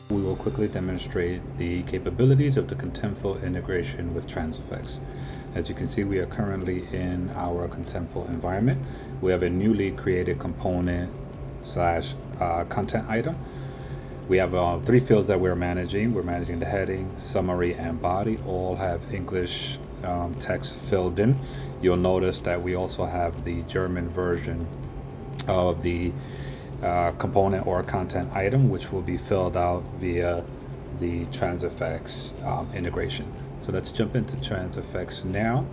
We will quickly demonstrate the capabilities of the Contentful integration with Transifex. As you can see, we are currently in our Contentful environment. We have a newly created component slash content item. We have 3 fields that we're managing. We're managing the heading, summary, and body. All have English text filled in. You'll notice that we also have the German version of the component or content item, which will be filled out via the Transifex integration. So let's jump into Transifex now,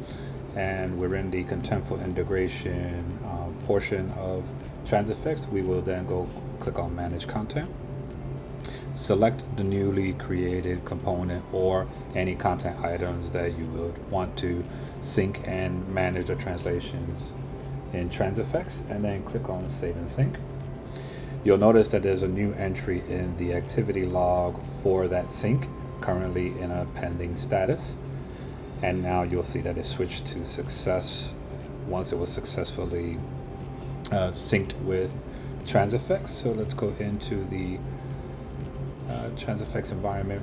and we're in the Contentful integration portion of Transifex. We will then go click on Manage Content, select the newly created component or any content items that you would want to sync and manage the translations in Transifex, and then click on Save and Sync. You'll notice that there's a new entry in the activity log for that sync, currently in a pending status. And now you'll see that it switched to success once it was successfully synced with Transifex. So let's go into the Transifex environment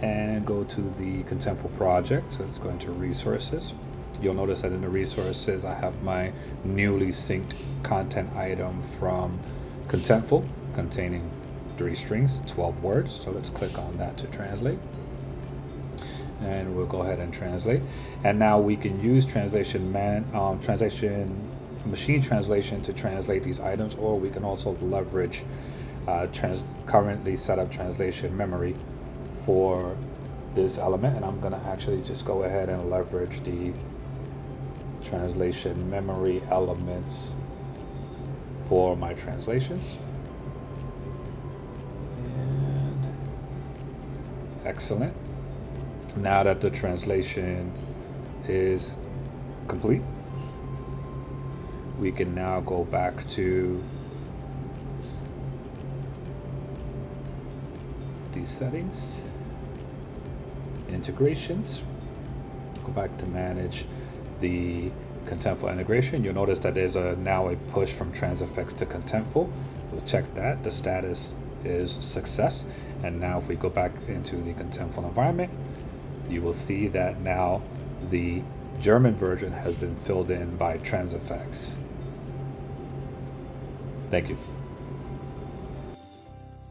and go to the Contentful project. So let's go into resources. You'll notice that in the resources, I have my newly synced content item from Contentful containing 3 strings, 12 words. So let's click on that to translate. And we'll go ahead and translate. And now we can use machine translation to translate these items, or we can also leverage currently set up translation memory for this element. And I'm gonna actually just go ahead and leverage the translation memory elements for my translations. And excellent. Now that the translation is complete, we can now go back to these settings, integrations, go back to manage the Contentful integration. You'll notice that there's now a push from Transifex to Contentful. We'll check that. The status is success. And now if we go back into the Contentful environment, you will see that now the German version has been filled in by Transifex. Thank you.